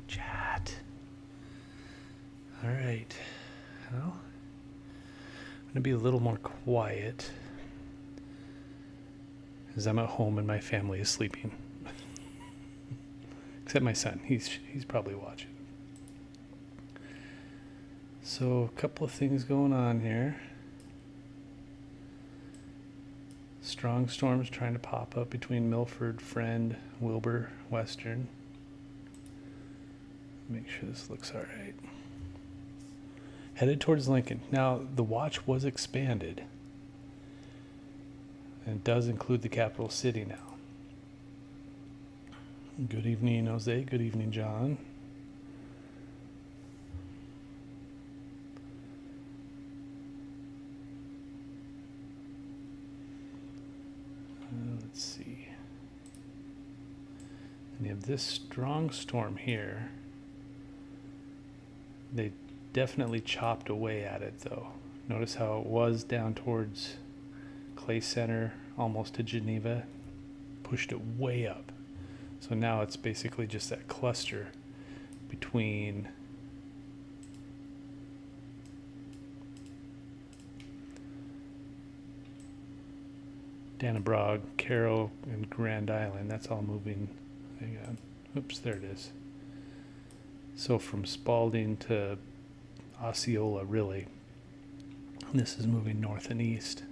Chat. All right. Well, I'm going to be a little more quiet because I'm at home and my family is sleeping. Except my son. He's probably watching. So, a couple of things going on here. Strong storms trying to pop up between Milford, Friend, Wilbur, Western. Make sure this looks all right. Headed towards Lincoln. Now, the watch was expanded. And it does include the capital city now. Good evening, Jose. Good evening, John. Let's see. And you have this strong storm here. They definitely chopped away at it, though. Notice how it was down towards Clay Center, almost to Geneva. Pushed it way up. So now it's basically just that cluster between Dannebrog, Carroll, and Grand Island. That's all moving. Hang on. Oops, there it is. So from Spalding to Osceola, really. This is moving north and east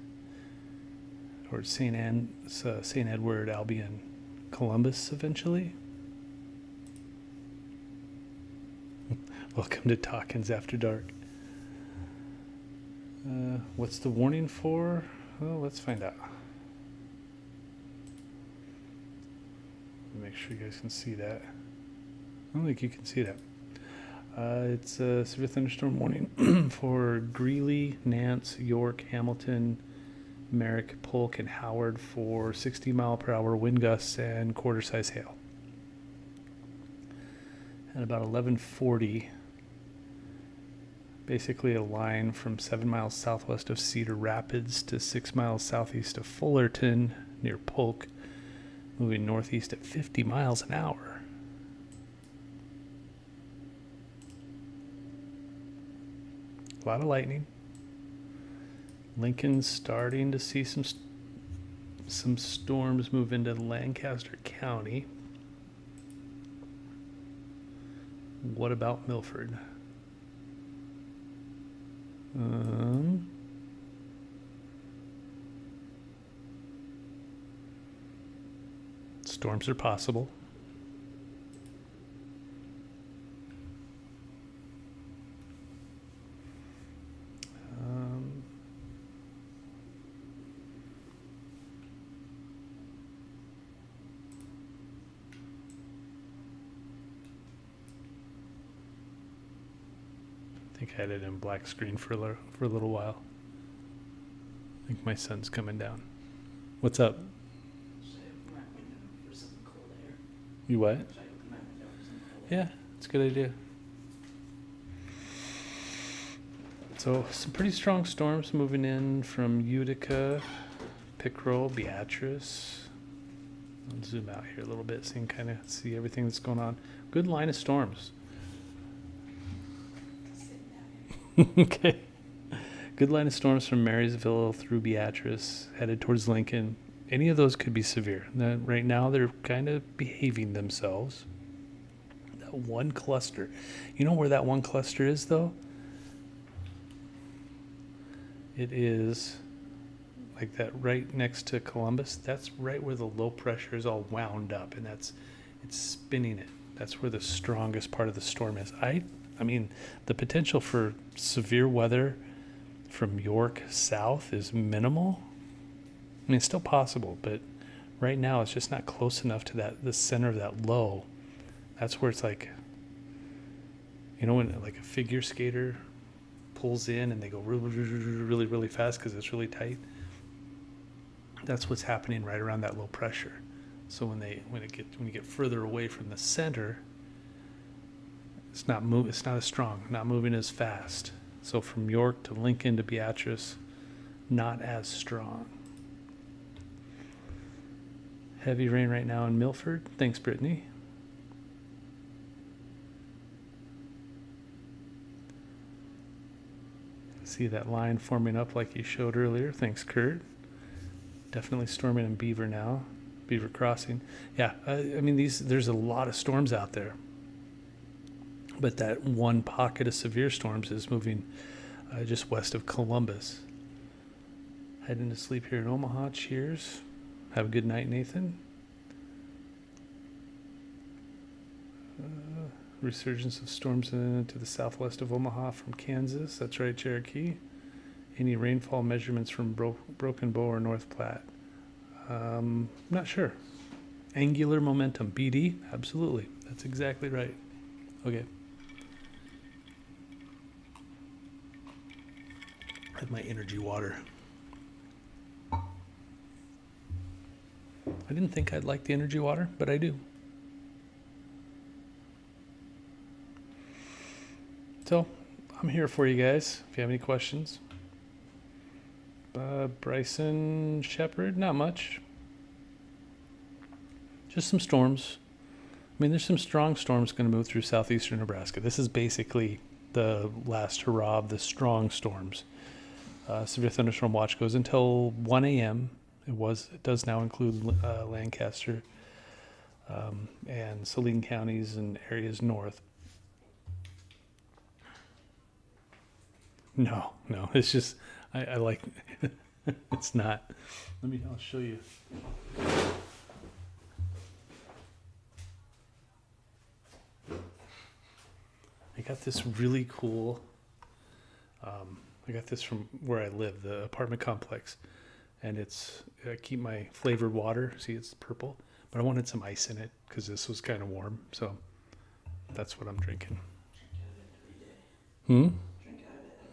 towards St. Edward, Albion, Columbus eventually. Welcome to Talkins After Dark. What's the warning for? Well, let's find out. Make sure you guys can see that. I don't think you can see that. It's a severe thunderstorm warning for Greeley, Nance, York, Hamilton, Merrick, Polk, and Howard for 60-mile-per-hour wind gusts and quarter-size hail. At about 11:40, basically a line from 7 miles southwest of Cedar Rapids to 6 miles southeast of Fullerton near Polk, moving northeast at 50 miles an hour. A lot of lightning. Lincoln's starting to see some storms move into Lancaster County. What about Milford? Storms are possible. I think I had it in black screen for a little while. I think my son's coming down. What's up? You what? Yeah, it's a good idea. So some pretty strong storms moving in from Utica, Pickerel, Beatrice. I'll zoom out here a little bit so you can kind of see everything that's going on. Good line of storms. Okay. Good line of storms from Marysville through Beatrice, headed towards Lincoln. Any of those could be severe. Now, right now, they're kind of behaving themselves. That one cluster. You know where that one cluster is, though? It is like that right next to Columbus. That's right where the low pressure is all wound up, and it's spinning it. That's where the strongest part of the storm is. I mean, the potential for severe weather from York south is minimal. I mean, it's still possible, but right now it's just not close enough to the center of that low. That's where it's like, you know, when like a figure skater pulls in and they go really, really, really fast because it's really tight. That's what's happening right around that low pressure. So when you get further away from the center, it's not as strong, not moving as fast. So from York to Lincoln to Beatrice, not as strong. Heavy rain right now in Milford. Thanks, Brittany. See that line forming up like you showed earlier. Thanks, Kurt. Definitely storming in Beaver now. Beaver Crossing. Yeah, I mean, there's a lot of storms out there. But that one pocket of severe storms is moving just west of Columbus. Heading to sleep here in Omaha. Cheers. Have a good night, Nathan. Resurgence of storms to the southwest of Omaha from Kansas. That's right, Cherokee. Any rainfall measurements from Broken Bow or North Platte? Not sure. Angular momentum. BD? Absolutely. That's exactly right. Okay. I have my energy water. I didn't think I'd like the energy water, but I do. So, I'm here for you guys if you have any questions. Bryson Shepard, not much. Just some storms. I mean, there's some strong storms going to move through southeastern Nebraska. This is basically the last hurrah of the strong storms. Severe thunderstorm watch goes until 1 a.m. It does now include Lancaster and Saline counties and areas north. No, it's just, I like, it's not. I'll show you. I got this really cool, I got this from where I live, the apartment complex. And I keep my flavored water, see it's purple, but I wanted some ice in it because this was kind of warm. So that's what I'm drinking.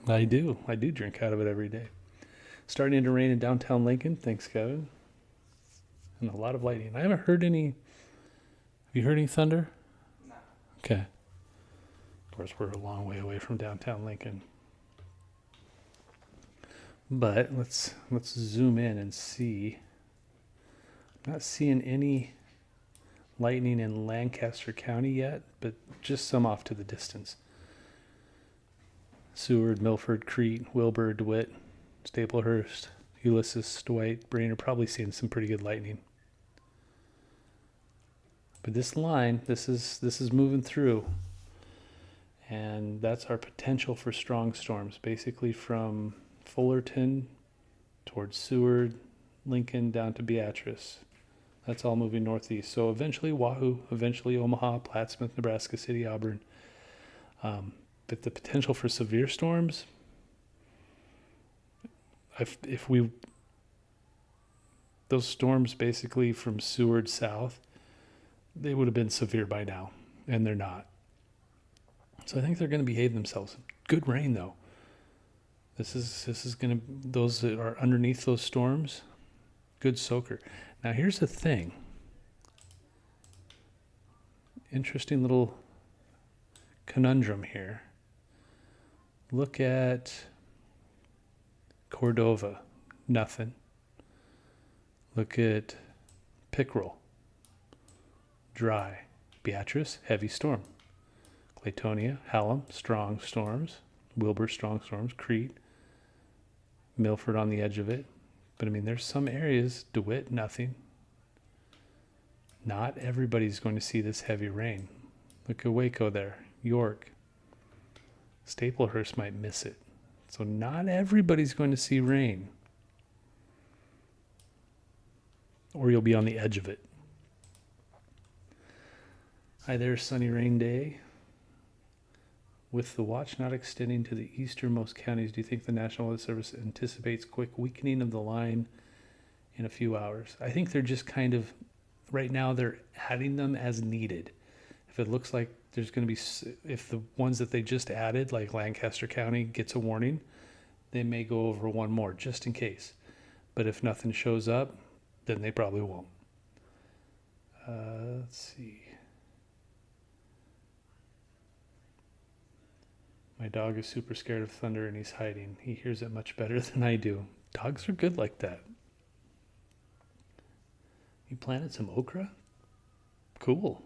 I do drink out of it every day. Starting to rain in downtown Lincoln. Thanks, Kevin. And a lot of lightning. I haven't heard any. Have you heard any thunder? No. Okay. Of course, we're a long way away from downtown Lincoln. But let's zoom in and see. I'm not seeing any lightning in Lancaster County yet, but just some off to the distance. Seward, Milford, Crete, Wilbur, DeWitt, Staplehurst, Ulysses, Dwight, Brainerd, probably seeing some pretty good lightning. But this line, this is moving through, and that's our potential for strong storms, basically from Fullerton towards Seward, Lincoln, down to Beatrice. That's all moving northeast. So eventually Wahoo, eventually Omaha, Plattsmouth, Nebraska City, Auburn. But the potential for severe storms, those storms basically from Seward south, they would have been severe by now, and they're not. So I think they're going to behave themselves. Good rain though. This is going to, those that are underneath those storms, good soaker. Now here's the thing. Interesting little conundrum here. Look at Cordova, nothing. Look at Pickerel, dry. Beatrice, heavy storm. Claytonia, Hallam, strong storms. Wilbur, strong storms. Crete, Milford on the edge of it. But I mean, there's some areas, DeWitt, nothing. Not everybody's going to see this heavy rain. Look at Waco there, York. Staplehurst might miss it. So not everybody's going to see rain. Or you'll be on the edge of it. Hi there, sunny rain day. With the watch not extending to the easternmost counties, do you think the National Weather Service anticipates quick weakening of the line in a few hours? I think they're just kind of, right now they're adding them as needed. If it looks like there's going to be, if the ones that they just added, like Lancaster County, gets a warning, they may go over one more just in case. But if nothing shows up, then they probably won't. Let's see. My dog is super scared of thunder and he's hiding. He hears it much better than I do. Dogs are good like that. You planted some okra? Cool.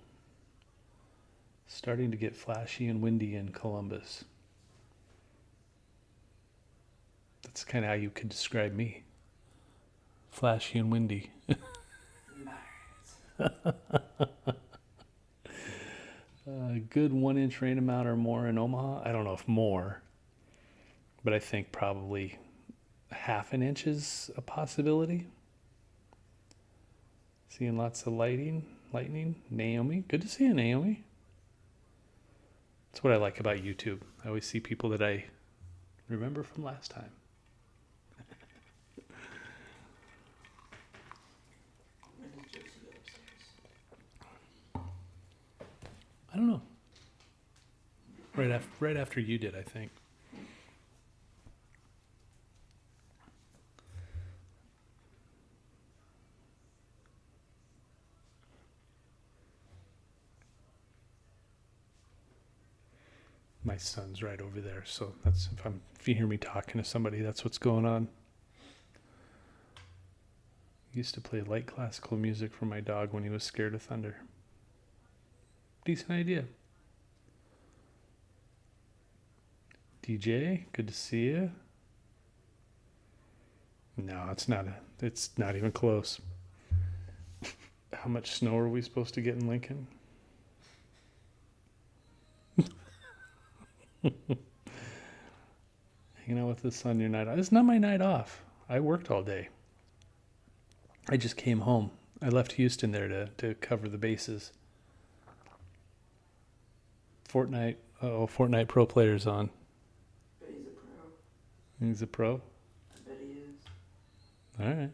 Starting to get flashy and windy in Columbus. That's kind of how you could describe me. Flashy and windy. Good 1 inch rain amount or more in Omaha. I don't know if more, but I think probably half an inch is a possibility. Seeing lots of lightning. Naomi, good to see you, Naomi. That's what I like about YouTube. I always see people that I remember from last time. I don't know. Right after you did, I think. My son's right over there, so that's if you hear me talking to somebody, that's what's going on. Used to play light classical music for my dog when he was scared of thunder. Decent idea. DJ, good to see you. No, it's not even close. How much snow are we supposed to get in Lincoln? Hanging out with the sun your night off. It's not my night off. I worked all day. I just came home. I left Houston there to cover the bases. Fortnite Pro Player's on. Bet he's a pro. He's a pro? I bet he is. All right.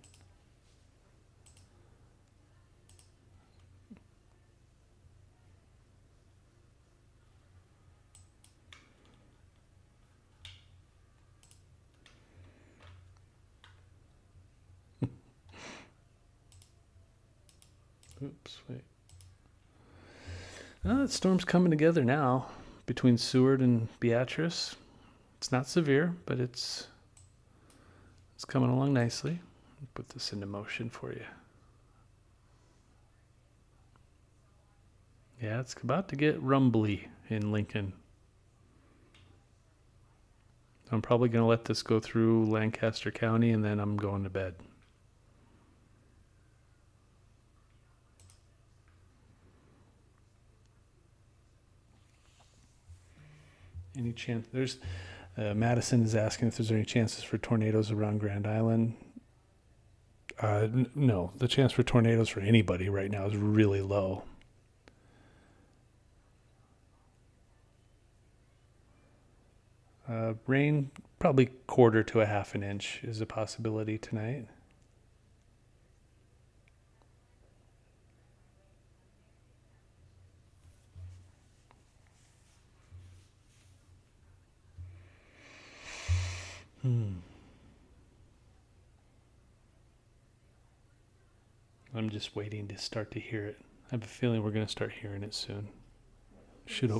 Oops, wait. The storm's coming together now between Seward and Beatrice. It's not severe, but it's coming along nicely. I'll put this into motion for you. Yeah, it's about to get rumbly in Lincoln. I'm probably going to let this go through Lancaster County, and then I'm going to bed. Any chance? There's Madison is asking if there's any chances for tornadoes around Grand Island. No, the chance for tornadoes for anybody right now is really low. Rain, probably 1/4 to 1/2 inch is a possibility tonight. I'm just waiting to start to hear it. I have a feeling we're going to start hearing it soon.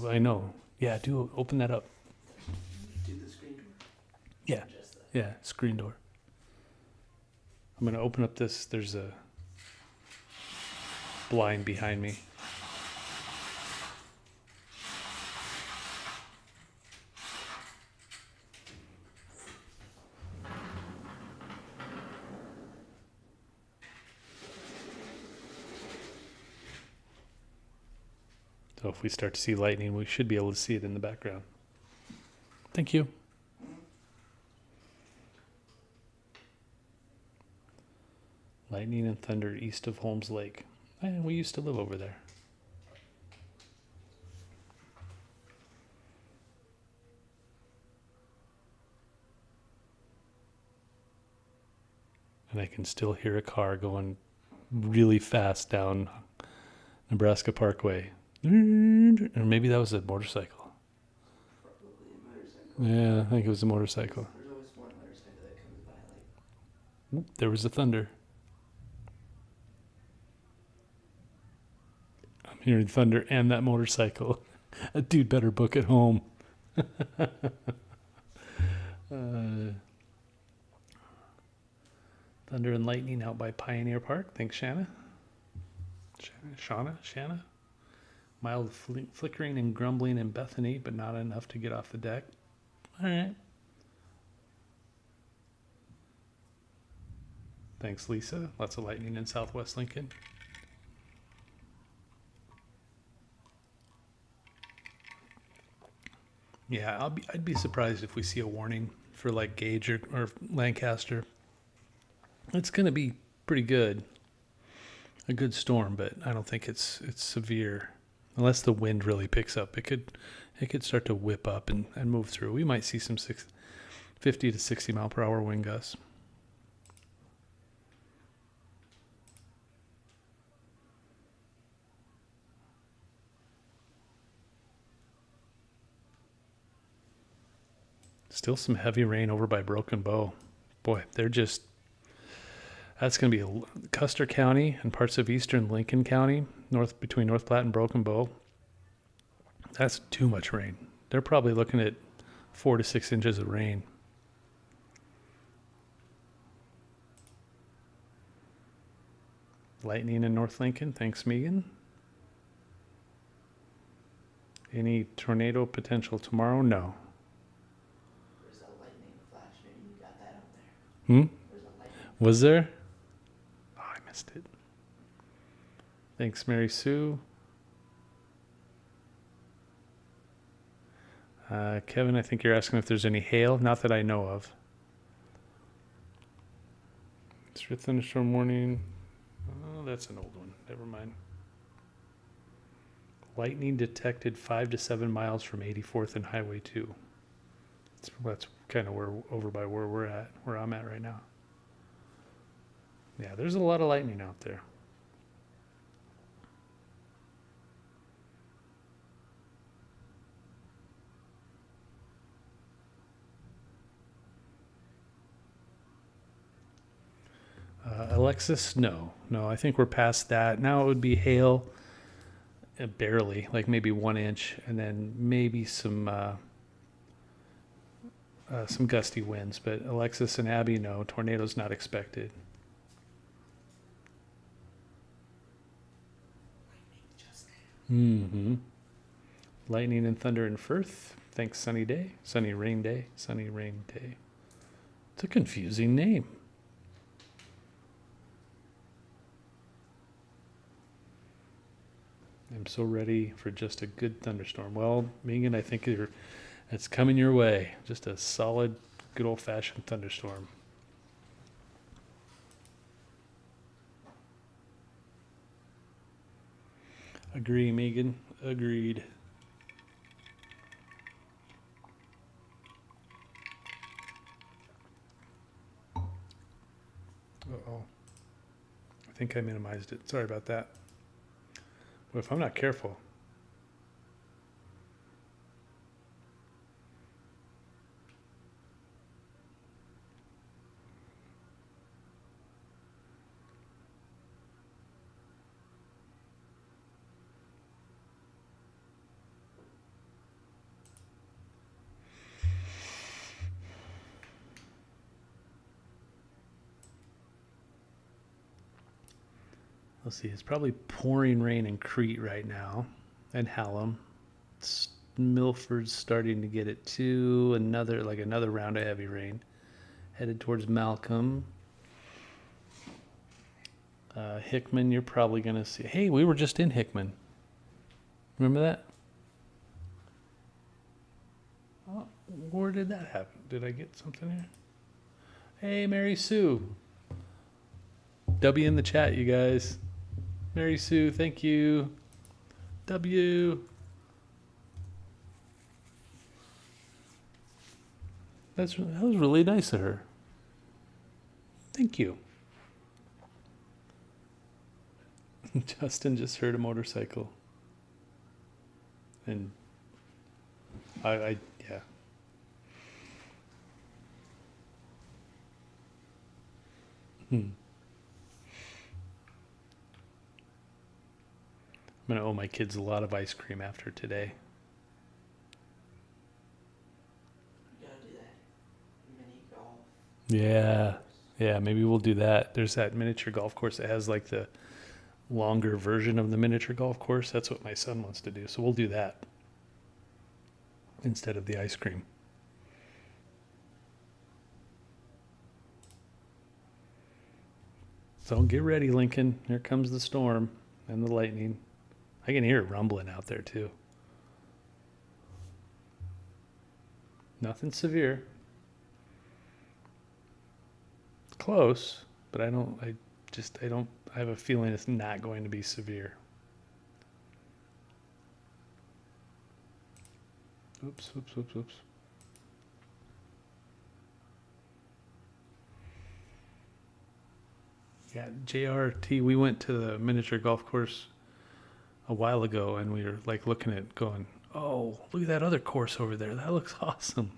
I know. Yeah, do open that up. Do the screen door? Yeah. Yeah, screen door. I'm going to open up this. There's a blind behind me. So if we start to see lightning, we should be able to see it in the background. Thank you. Lightning and thunder east of Holmes Lake. We used to live over there. And I can still hear a car going really fast down Nebraska Parkway. Or maybe that was a motorcycle. Probably a motorcycle. Yeah, I think it was a motorcycle. There's always one motorcycle that comes by like... There was a thunder. I'm hearing thunder and that motorcycle. A dude better book at home. Thunder and lightning out by Pioneer Park. Thanks, Shanna. Shanna? Mild flickering and grumbling in Bethany, but not enough to get off the deck. All right. Thanks, Lisa. Lots of lightning in southwest Lincoln. Yeah, I'd be surprised if we see a warning for like Gage or Lancaster. It's going to be pretty good, a good storm, but I don't think it's severe, unless the wind really picks up. It could start to whip up and move through. We might see some 50 to 60 mile per hour wind gusts. Still some heavy rain over by Broken Bow. Boy, that's going to be Custer County and parts of eastern Lincoln County, between North Platte and Broken Bow. That's too much rain. They're probably looking at 4 to 6 inches of rain. Lightning in North Lincoln. Thanks, Megan. Any tornado potential tomorrow? No. There's a lightning flash. Maybe you got that up there. There's a lightning. Was there? Oh, I missed it. Thanks, Mary Sue. Kevin, I think you're asking if there's any hail. Not that I know of. It's for thunderstorm warning. Oh, that's an old one. Never mind. Lightning detected 5 to 7 miles from 84th and Highway 2. That's kind of over by where I'm at right now. Yeah, there's a lot of lightning out there. Alexis, no, I think we're past that. Now it would be hail, barely, like maybe 1 inch, and then maybe some gusty winds. But Alexis and Abby, no, tornadoes not expected. Lightning and thunder in Firth. Thanks, sunny day, sunny rain day, sunny rain day. It's a confusing name. I'm so ready for just a good thunderstorm. Well, Megan, I think it's coming your way. Just a solid, good old-fashioned thunderstorm. Agree, Megan. Agreed. Uh-oh. I think I minimized it. Sorry about that. But if I'm not careful. Let's see, it's probably pouring rain in Crete right now and Hallam. Milford's starting to get it too. Another round of heavy rain. Headed towards Malcolm. Hickman, you're probably going to see. Hey, we were just in Hickman. Remember that? Oh, where did that happen? Did I get something here? Hey, Mary Sue. W in the chat, you guys. Mary Sue, thank you. W. That was really nice of her. Thank you. Justin just heard a motorcycle. And I yeah. I'm going to owe my kids a lot of ice cream after today. You gotta do that mini golf. Yeah, maybe we'll do that. There's that miniature golf course that has like the longer version of the miniature golf course. That's what my son wants to do. So we'll do that instead of the ice cream. So get ready, Lincoln. Here comes the storm and the lightning. I can hear it rumbling out there too. Nothing severe. It's close, but I have a feeling it's not going to be severe. Oops. Yeah, JRT, we went to the miniature golf course a while ago and we were like looking at going, oh, look at that other course over there. That looks awesome.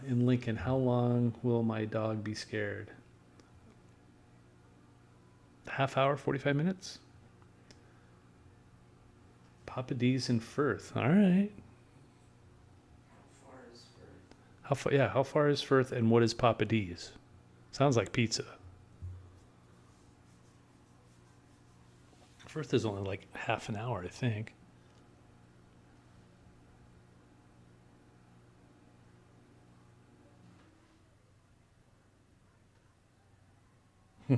In Lincoln, how long will my dog be scared? Half hour, 45 minutes? Papa D's in Firth. All right. How far is Firth? How far is Firth and what is Papa D's? Sounds like pizza. Firth is only like half an hour, I think. We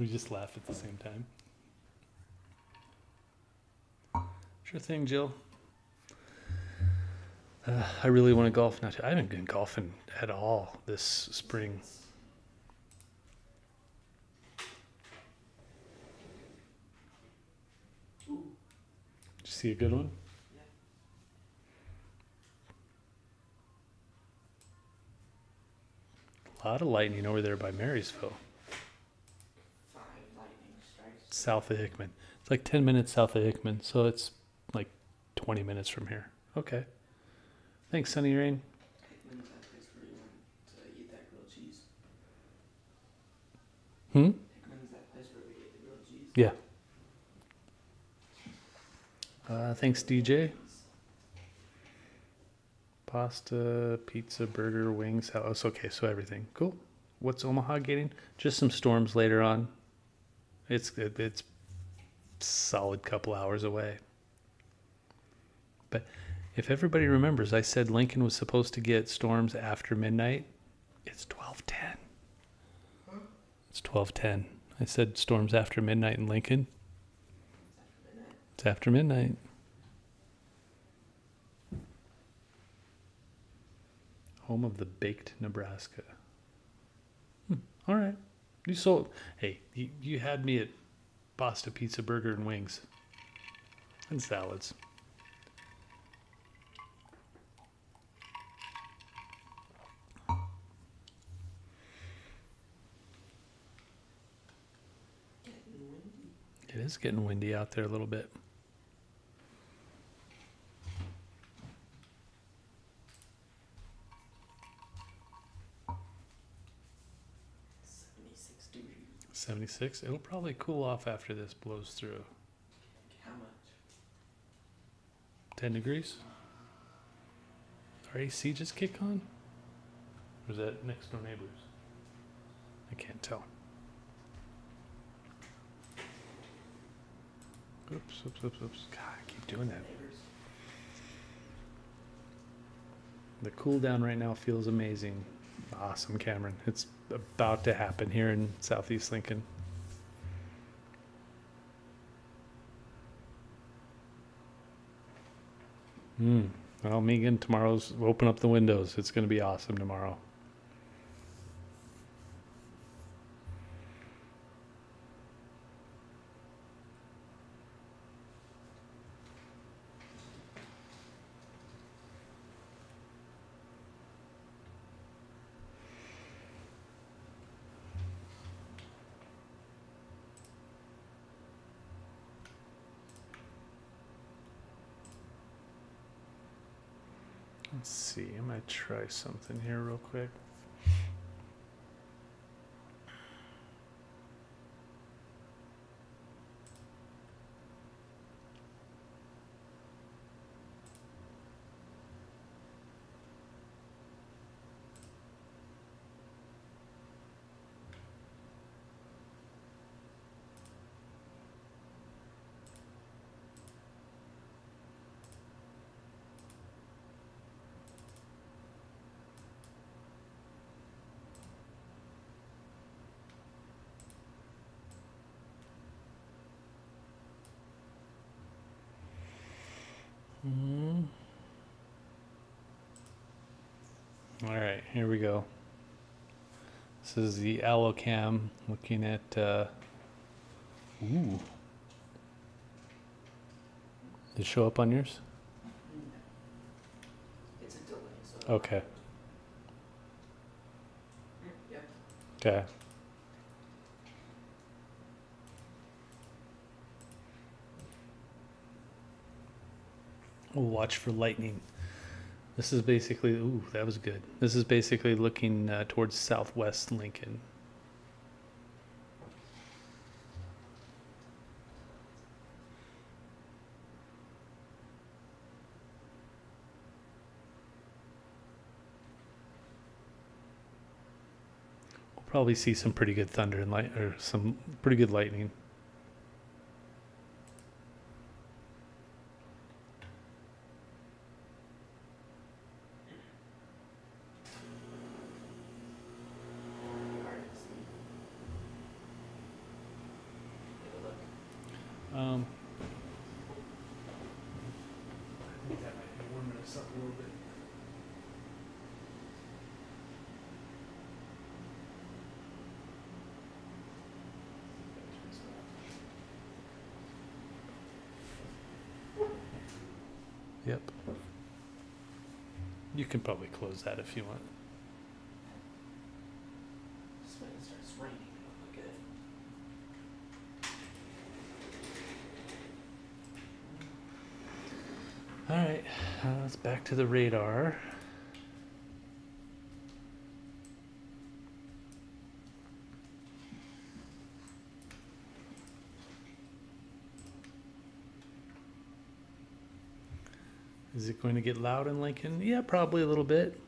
just laugh at the same time. Sure thing, Jill. I really want to golf now. I haven't been golfing at all this spring. Did you see a good one? Yeah. A lot of lightning over there by Marysville, 5 lightning strikes. south of Hickman. It's like 10 minutes south of Hickman, so it's like 20 minutes from here. Okay. Thanks, Sunny Rain. Hickman's that place where you went to eat that grilled cheese. Hickman's that place where we ate the grilled cheese. Yeah. Thanks, DJ. Pasta, pizza, burger, wings, house. Okay, so everything. Cool. What's Omaha getting? Just some storms later on. It's solid couple hours away. But if everybody remembers, I said Lincoln was supposed to get storms after midnight. It's 12:10. Huh? It's 12:10. I said storms after midnight in Lincoln. It's after midnight. Home of the baked Nebraska. All right. You sold. Hey, you had me at pasta, pizza, burger, and wings. And salads. Getting windy. It is getting windy out there a little bit. Degrees. 76. It'll probably cool off after this blows through. How much? 10 degrees. Our AC just kick on? Or is that next door neighbors? I can't tell. Oops. God, I keep doing that. Neighbors. The cool down right now feels amazing. Awesome, Cameron. It's about to happen here in Southeast Lincoln. Well, Megan, tomorrow's open up the windows. It's going to be awesome tomorrow. Let's see. I might try something here real quick. Mm. All right, here we go. This is the Allocam looking at. Ooh. Did it show up on yours? It's a delay, so. Okay. Yep. Okay. We'll watch for lightning. This is basically, ooh, that was good. This is basically looking towards southwest Lincoln. We'll probably see some pretty good thunder and light, or some pretty good lightning. Hard to see. Take a look. I think that might be warming us up a little bit. Yep. You can probably close that if you want. Just when it starts raining, it'll look good. All right, let's back to the radar. Is it going to get loud in Lincoln? Yeah, probably a little bit.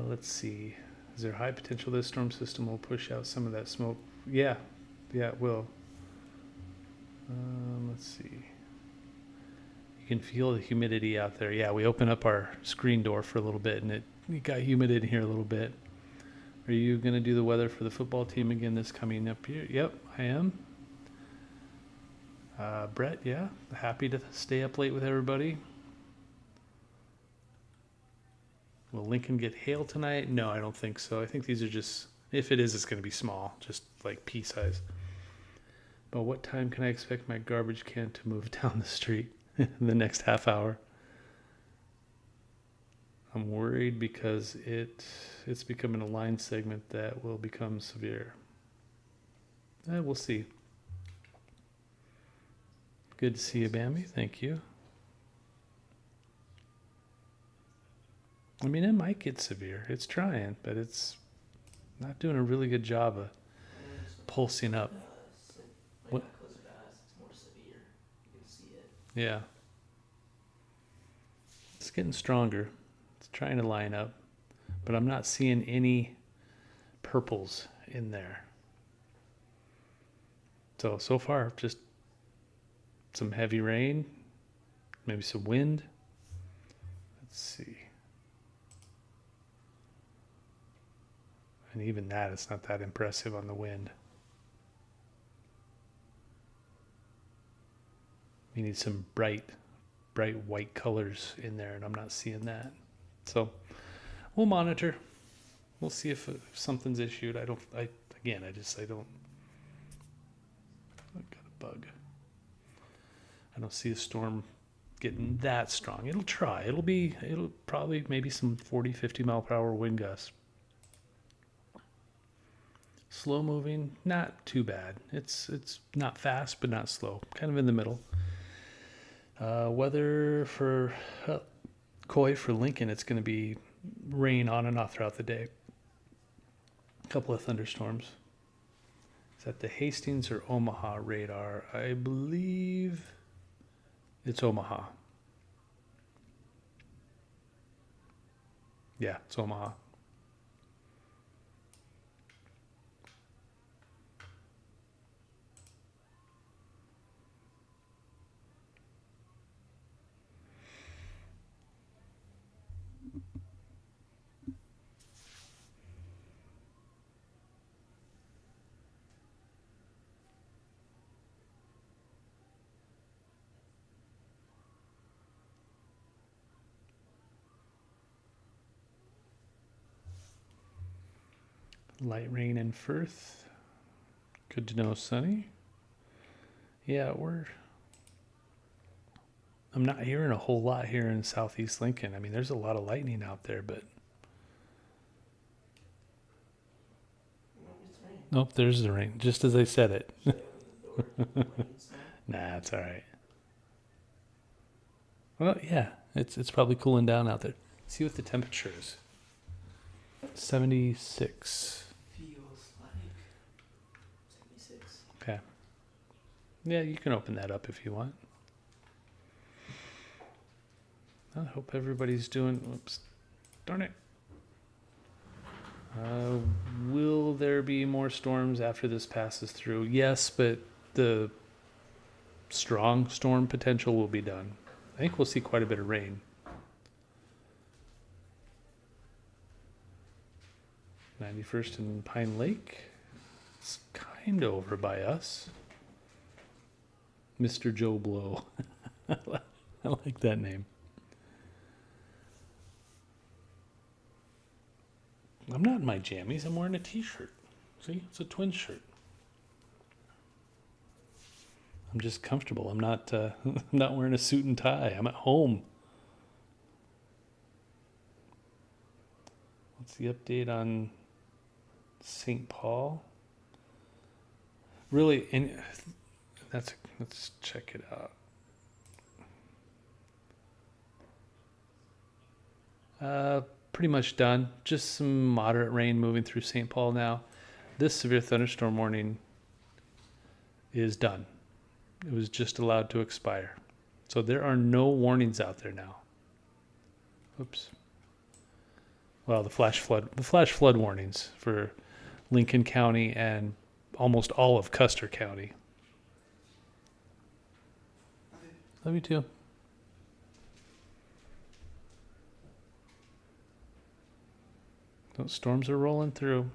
Let's see. Is there high potential this storm system will push out some of that smoke? Yeah, it will. Let's see. You can feel the humidity out there. Yeah, we opened up our screen door for a little bit and it got humid in here a little bit. Are you going to do the weather for the football team again this coming up here? Yep, I am. Brett, yeah, happy to stay up late with everybody. Will Lincoln get hail tonight? No, I don't think so. I think these are just, if it is, it's going to be small, just like pea size. But what time can I expect my garbage can to move down the street in the next half hour? I'm worried because it's becoming a line segment that will become severe. We'll see. Good to see you, Bambi. Thank you. I mean, it might get severe. It's trying, but it's not doing a really good job of pulsing up. What? Closer to us, it's more severe. You can see it. Yeah. It's getting stronger. It's trying to line up, but I'm not seeing any purples in there. So far, just some heavy rain, maybe some wind. Let's see. And even that, it's not that impressive on the wind. You need some bright white colors in there, and I'm not seeing that. So we'll monitor. We'll see if something's issued. I don't. I've got a bug. I don't see a storm getting that strong. It'll try. It'll probably maybe some 40, 50 mile per hour wind gusts. Slow moving, not too bad. It's not fast, but not slow. Kind of in the middle. Weather for Coy for Lincoln, it's going to be rain on and off throughout the day. A couple of thunderstorms. Is that the Hastings or Omaha radar? I believe it's Omaha. Yeah, it's Omaha. Light rain in Firth. Good to know, Sunny. Yeah, I'm not hearing a whole lot here in southeast Lincoln. I mean, there's a lot of lightning out there, but nope, there's the rain, just as I said it. Nah, it's all right. Well, yeah, it's probably cooling down out there. See what the temperature is. 76. Feels like 76. Okay. Yeah, you can open that up if you want. I hope everybody's doing. Whoops. Darn it. Will there be more storms after this passes through? Yes, but the strong storm potential will be done. I think we'll see quite a bit of rain. 91st and Pine Lake. It's kind of over by us. Mr. Joe Blow. I like that name. I'm not in my jammies. I'm wearing a t-shirt. See, it's a twin shirt. I'm just comfortable. I'm not I'm not wearing a suit and tie. I'm at home. What's the update on St. Paul? Really, and let's check it out. Pretty much done. Just some moderate rain moving through St. Paul now. This severe thunderstorm warning is done. It was just allowed to expire. So there are no warnings out there now. Oops. Well, the flash flood warnings for Lincoln County and almost all of Custer County. Love you too. Those storms are rolling through.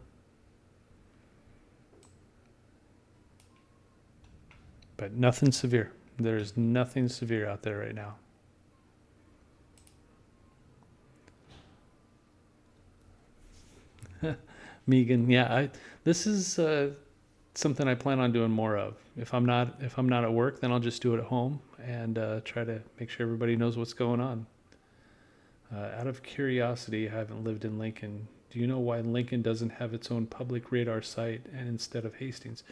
But nothing severe. There is nothing severe out there right now. Megan, yeah, this is something I plan on doing more of. If I'm not at work, then I'll just do it at home and try to make sure everybody knows what's going on. Out of curiosity, I haven't lived in Lincoln. Do you know why Lincoln doesn't have its own public radar site and instead of Hastings?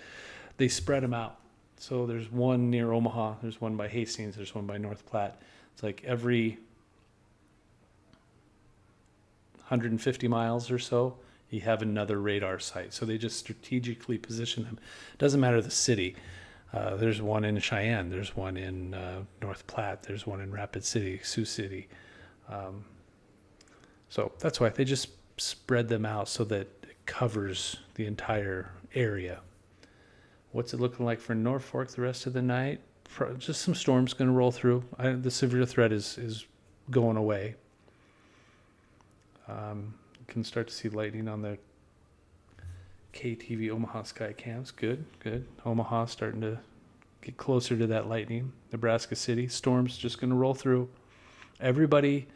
They spread them out. So there's one near Omaha, there's one by Hastings, there's one by North Platte. It's like every 150 miles or so, you have another radar site. So they just strategically position them. Doesn't matter the city. There's one in Cheyenne, there's one in North Platte, there's one in Rapid City, Sioux City. So that's why they just spread them out so that it covers the entire area. What's it looking like for Norfolk the rest of the night? Just some storms going to roll through. The severe threat is going away. You can start to see lightning on the KTV Omaha sky cams. Good. Omaha starting to get closer to that lightning. Nebraska City, storms just going to roll through. Everybody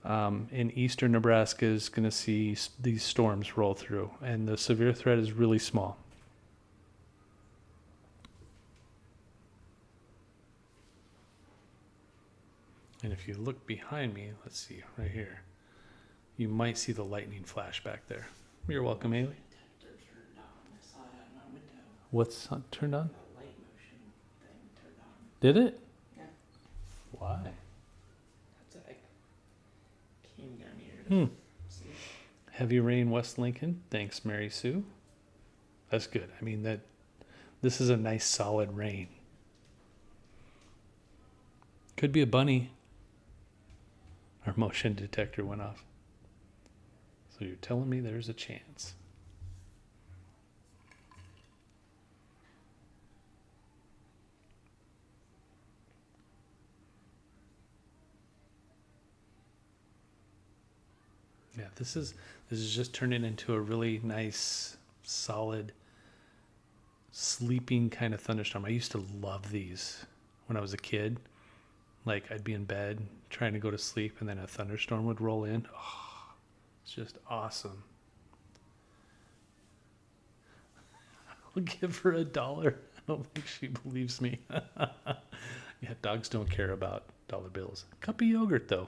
in eastern Nebraska is going to see these storms roll through, and the severe threat is really small. And if you look behind me, let's see, right here, you might see the lightning flash back there. You're welcome, Ailey. What's turned on? The light motion thing turned on. Did it? Yeah. Why? That's like came down here to see. Heavy rain, West Lincoln. Thanks, Mary Sue. That's good. I mean, this is a nice solid rain. Could be a bunny. Our motion detector went off. So you're telling me there's a chance. Yeah, this is just turning into a really nice, solid, sleeping kind of thunderstorm. I used to love these when I was a kid. Like, I'd be in bed trying to go to sleep, and then a thunderstorm would roll in. Oh, it's just awesome. I'll give her $1. I don't think she believes me. Yeah, dogs don't care about dollar bills. Cup of yogurt, though.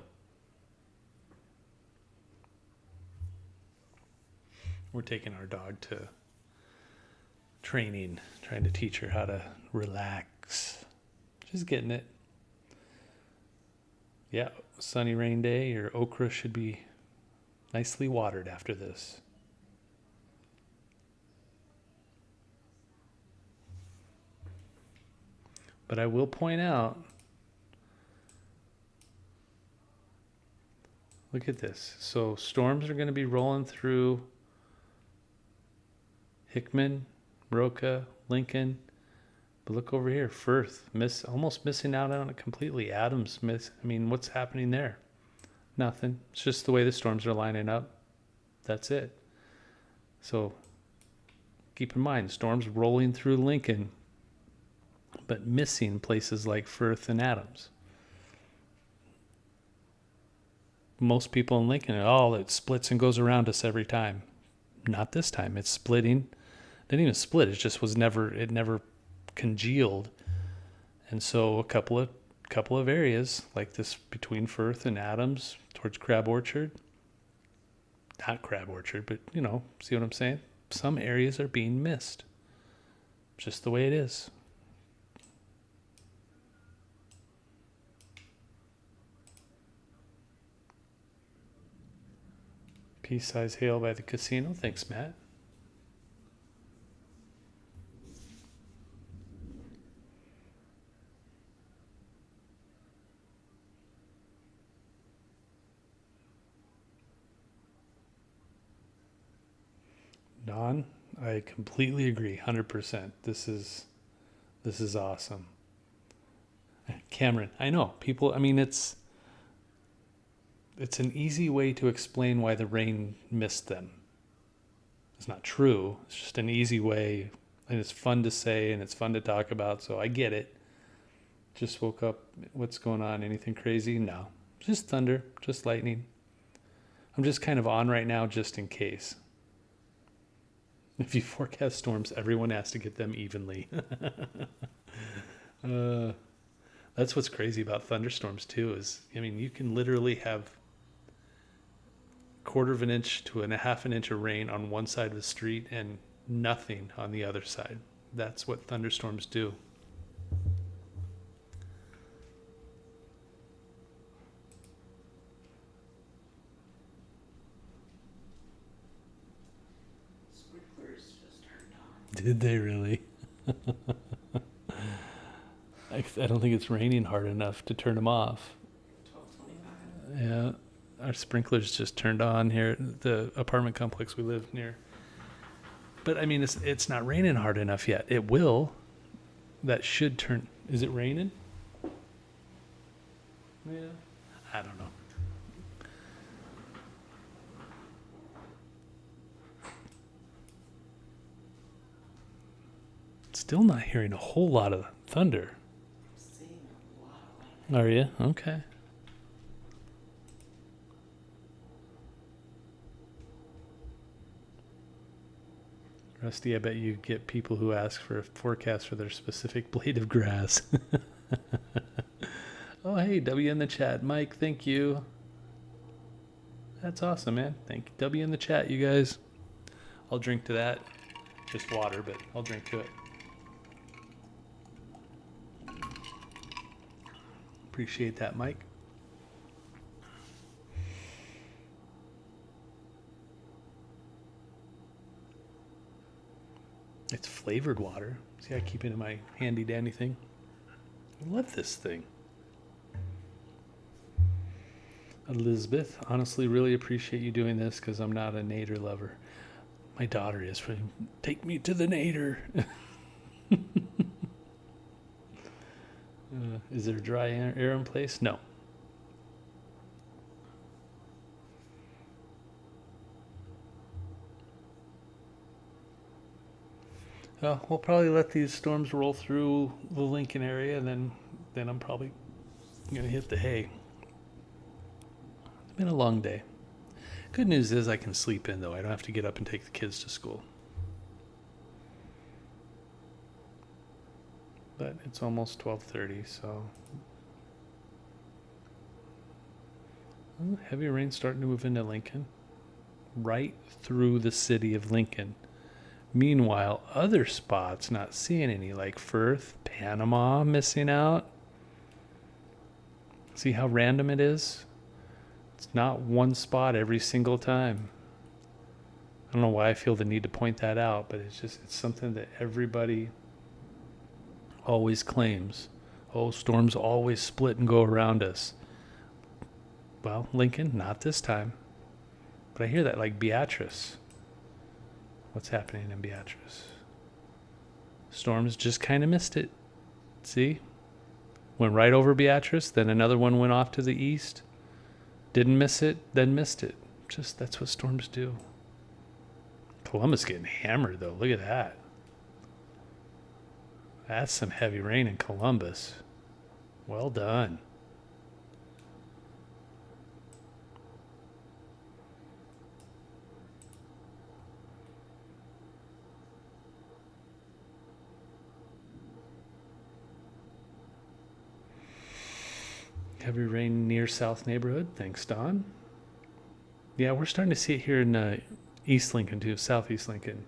We're taking our dog to training, trying to teach her how to relax. She's getting it. Yeah, sunny rain day. Your okra should be nicely watered after this. But I will point out, look at this. So storms are going to be rolling through Hickman, Roca, Lincoln. But look over here, Firth, almost missing out on it completely. Adams, what's happening there? Nothing. It's just the way the storms are lining up. That's it. So keep in mind, storms rolling through Lincoln, but missing places like Firth and Adams. Most people in Lincoln, it splits and goes around us every time. Not this time. It's splitting. It didn't even split. It never congealed. And so a couple of areas like this between Firth and Adams towards Crab Orchard. Not Crab Orchard, but see what I'm saying? Some areas are being missed. Just the way it is. Pea-size hail by the casino. Thanks, Matt. Don, I completely agree, 100%. This is awesome. Cameron, I know people. It's an easy way to explain why the rain missed them. It's not true. It's just an easy way, and it's fun to say, and it's fun to talk about. So I get it. Just woke up. What's going on? Anything crazy? No. Just thunder. Just lightning. I'm just kind of on right now just in case. If you forecast storms, everyone has to get them evenly. That's what's crazy about thunderstorms too, is, you can literally have 1/4 of an inch to 1/2 an inch of rain on one side of the street and nothing on the other side. That's what thunderstorms do. Did they really? I don't think it's raining hard enough to turn them off. 12:25. Yeah, our sprinklers just turned on here at the apartment complex we live near. But it's not raining hard enough yet. It will. That should turn. Is it raining? Yeah. I don't know. Still not hearing a whole lot of thunder. I'm seeing a lot of lightning. Are you? Okay. Rusty, I bet you get people who ask for a forecast for their specific blade of grass. Oh, hey, W in the chat. Mike, thank you. That's awesome, man. Thank you. W in the chat, you guys. I'll drink to that. Just water, but I'll drink to it. Appreciate that, Mike. It's flavored water. See, I keep it in my handy dandy thing. I love this thing. Elizabeth, honestly, really appreciate you doing this because I'm not a nader lover. My daughter is. Take me to the nader. Is there dry air in place? No. We'll probably let these storms roll through the Lincoln area, and then I'm probably going to hit the hay. It's been a long day. Good news is I can sleep in, though. I don't have to get up and take the kids to school. but it's almost 12:30, so heavy rain starting to move into Lincoln, right through the city of Lincoln. Meanwhile, other spots not seeing any, like Firth, Panama, missing out. See how random it is? It's not one spot every single time. I don't know why I feel the need to point that out, but it's something that everybody always claims. Oh, storms always split and go around us. Well, Lincoln, not this time. But I hear that like Beatrice. What's happening in Beatrice? Storms just kind of missed it. See? Went right over Beatrice, then another one went off to the east. Didn't miss it, then missed it. Just that's what storms do. Columbus getting hammered though. Look at that. That's some heavy rain in Columbus. Well done. Heavy rain near South neighborhood. Thanks, Don. Yeah, we're starting to see it here in East Lincoln too, Southeast Lincoln.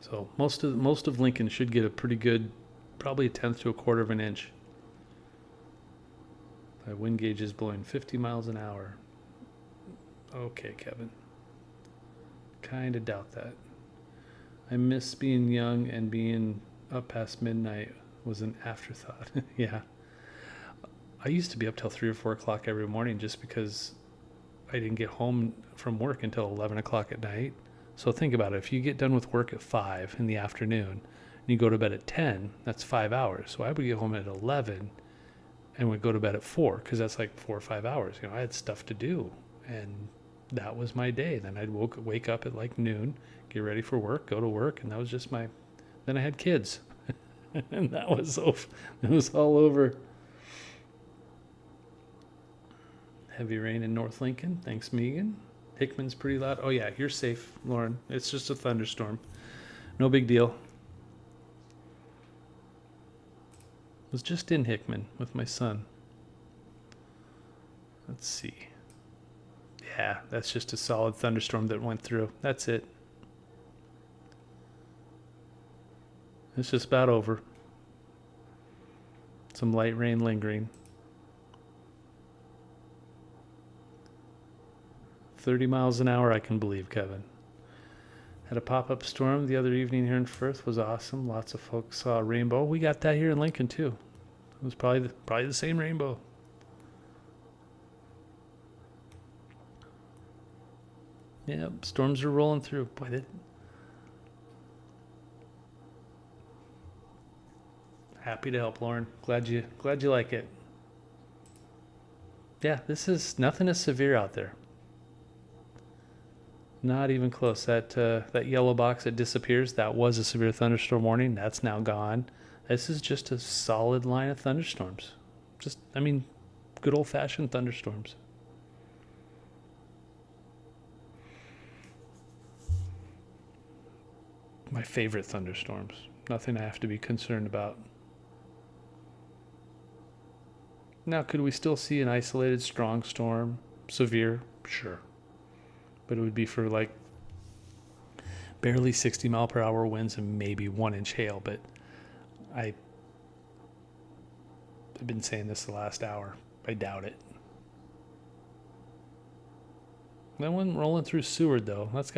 So most of Lincoln should get a pretty good, probably a tenth to a quarter of an inch. My wind gauge is blowing 50 miles an hour. Okay, Kevin. Kind of doubt that. I miss being young, and being up past midnight was an afterthought. Yeah. I used to be up till 3 or 4 o'clock every morning just because I didn't get home from work until 11 o'clock at night. So think about it. If you get done with work at 5 in the afternoon and you go to bed at 10, that's 5 hours. So I would get home at 11 and would go to bed at 4 because that's like 4 or 5 hours. You know, I had stuff to do, and that was my day. Then I'd wake up at like noon, get ready for work, go to work, and that was just then I had kids. And it was all over. Heavy rain in North Lincoln. Thanks, Megan. Hickman's pretty loud. Oh, yeah, you're safe, Lauren. It's just a thunderstorm. No big deal. Was just in Hickman with my son. Let's see. Yeah, that's just a solid thunderstorm that went through. That's it. It's just about over. Some light rain lingering. 30 miles an hour, I can believe, Kevin. Had a pop-up storm the other evening here in Firth. Was awesome. Lots of folks saw a rainbow. We got that here in Lincoln too. It was probably the same rainbow. Yeah, storms are rolling through. Boy, happy to help, Lauren. Glad you like it. Yeah, this is nothing is severe out there. Not even close. That yellow box that disappears, that was a severe thunderstorm warning. That's now gone. This is just a solid line of thunderstorms. Good old-fashioned thunderstorms. My favorite thunderstorms. Nothing I have to be concerned about. Now, could we still see an isolated strong storm? Severe? Sure. But it would be for like barely 60 mile per hour winds and maybe 1 inch hail. But I've been saying this the last hour. I doubt it. That one rolling through Seward though. It's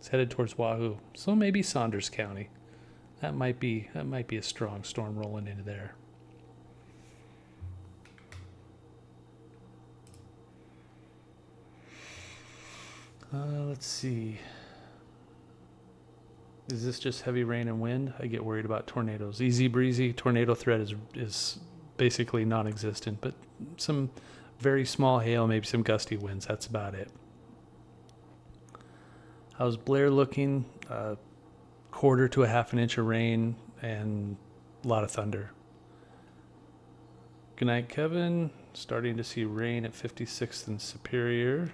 headed towards Wahoo. So maybe Saunders County. That might be a strong storm rolling into there. Let's see. Is this just heavy rain and wind? I get worried about tornadoes. Easy breezy. Tornado threat is basically non-existent, but some very small hail, maybe some gusty winds. That's about it. How's Blair looking? Quarter to a half an inch of rain and a lot of thunder. Good night, Kevin. Starting to see rain at 56th and Superior.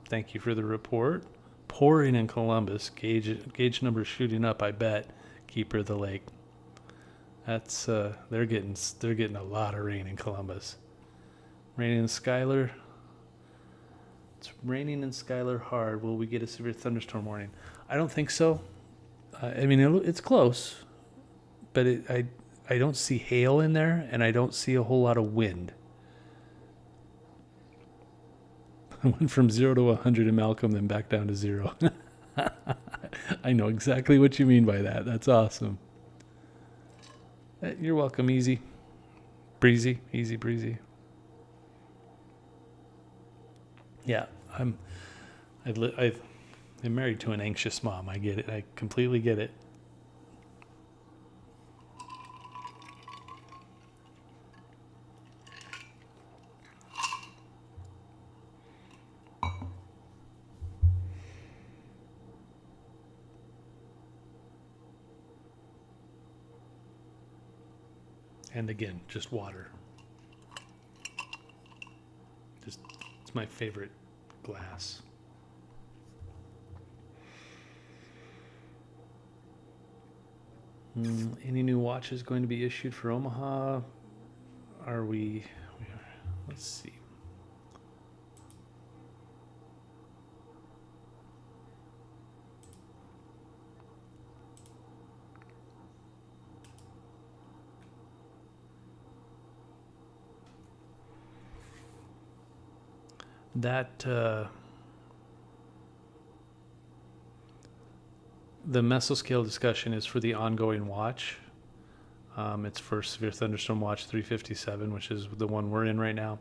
Thank you for the report. Pouring in Columbus. Gauge number shooting up, I bet. Keeper of the lake. That's they're getting a lot of rain in Columbus. Raining in Schuyler. It's raining in Schuyler hard. Will we get a severe thunderstorm warning? I don't think so. I mean, it's close, but I don't see hail in there, and I don't see a whole lot of wind. I went from 0 to 100 in Malcolm, then back down to 0. I know exactly what you mean by that. That's awesome. You're welcome, easy. Breezy, easy breezy. Yeah, I'm married to an anxious mom. I get it. I completely get it. And again, just water. It's my favorite glass. Any new watches going to be issued for Omaha? Let's see. That the mesoscale discussion is for the ongoing watch. It's for Severe Thunderstorm Watch 357, which is the one we're in right now.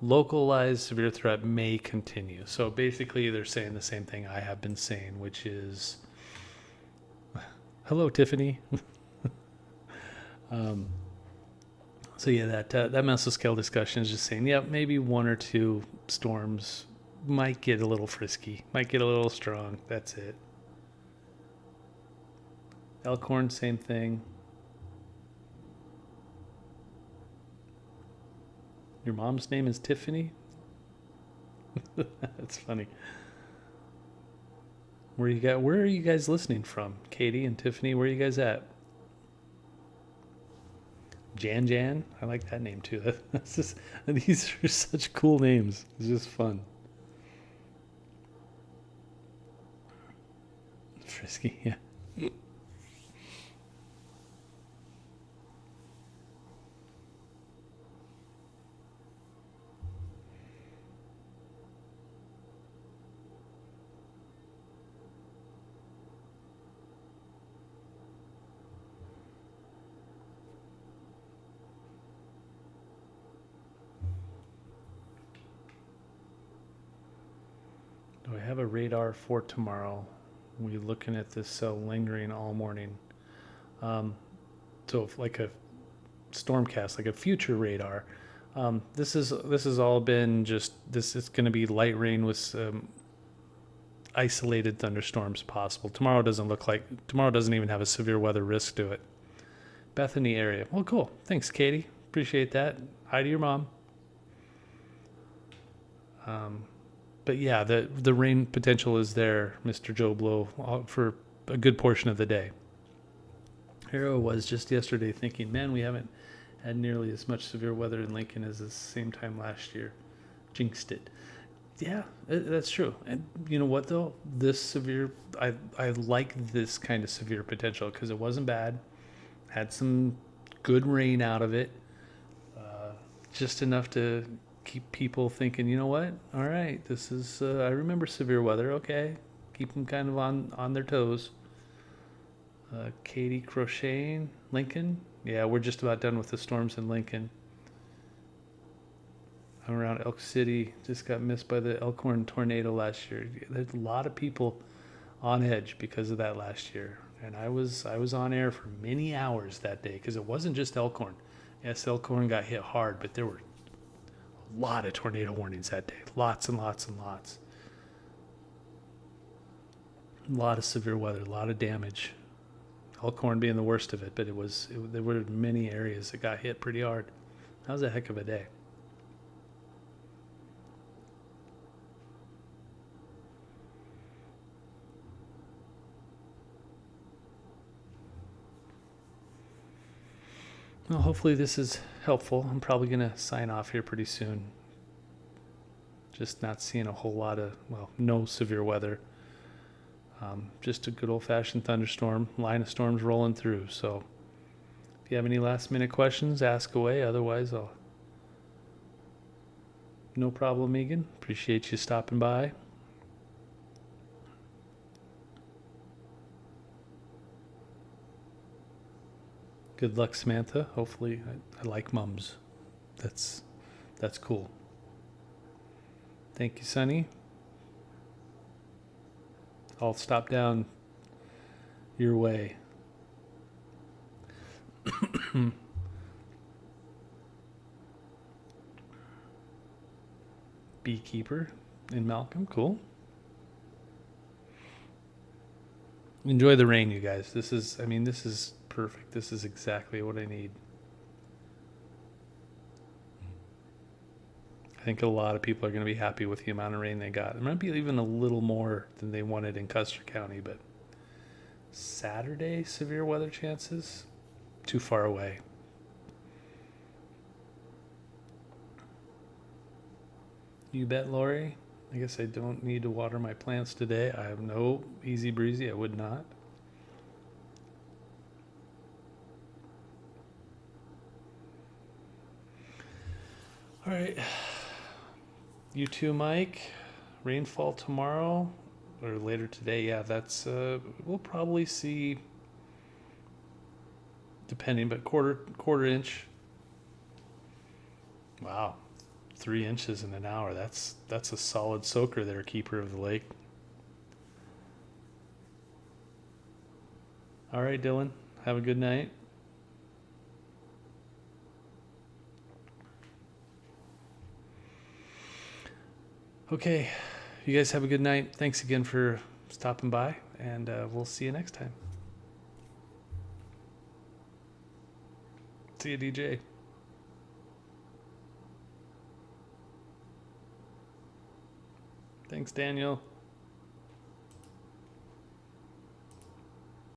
Localized severe threat may continue. So basically, they're saying the same thing I have been saying, which is, hello, Tiffany. So yeah, that mesoscale discussion is just saying, yeah, maybe one or two storms might get a little frisky, might get a little strong. That's it. Elkhorn, same thing. Your mom's name is Tiffany? That's funny. Where are you guys listening from? Katie and Tiffany, where are you guys at? Jan, I like that name too. That's just, these are such cool names. It's just fun. Frisky, yeah. Do I have a radar for tomorrow? We're looking at this cell lingering all morning. So like a stormcast, like a future radar. This has all been just this. It's going to be light rain with isolated thunderstorms possible. Tomorrow doesn't even have a severe weather risk to it. Bethany area. Well, cool. Thanks, Katie. Appreciate that. Hi to your mom. But yeah, the rain potential is there, Mr. Joe Blow, for a good portion of the day. Here I was just yesterday thinking, man, we haven't had nearly as much severe weather in Lincoln as the same time last year. Jinxed it. Yeah, that's true. And you know what, though? I like this kind of severe potential because it wasn't bad. Had some good rain out of it. Just enough to keep people thinking, you know what? All right, this is, I remember severe weather. Okay. Keep them kind of on their toes. Katie crocheting, Lincoln. Yeah, we're just about done with the storms in Lincoln. I'm around Elk City. Just got missed by the Elkhorn tornado last year. There's a lot of people on edge because of that last year. And I was on air for many hours that day because it wasn't just Elkhorn. Yes, Elkhorn got hit hard, but there were a lot of tornado warnings that day. Lots and lots and lots. A lot of severe weather, a lot of damage. Elkhorn being the worst of it, but there were many areas that got hit pretty hard. That was a heck of a day. Well, hopefully this is helpful. I'm probably going to sign off here pretty soon. Just not seeing a whole lot of, well, no severe weather. Just a good old-fashioned thunderstorm, line of storms rolling through. So if you have any last-minute questions, ask away. Otherwise, no problem, Megan. Appreciate you stopping by. Good luck, Samantha. Hopefully, I like mums. That's cool. Thank you, Sonny. I'll stop down your way. Beekeeper in Malcolm. Cool. Enjoy the rain, you guys. This is perfect. This is exactly what I need. I think a lot of people are going to be happy with the amount of rain they got. It might be even a little more than they wanted in Custer County, but Saturday, severe weather chances? Too far away. You bet, Lori. I guess I don't need to water my plants today. I have no easy breezy. I would not. All right. You too, Mike. Rainfall tomorrow or later today. Yeah, that's we'll probably see, depending, but quarter inch. Wow. 3 inches in an hour. That's a solid soaker there, keeper of the lake. All right, Dylan. Have a good night. Okay. You guys have a good night. Thanks again for stopping by, and we'll see you next time. See you, DJ. Thanks, Daniel.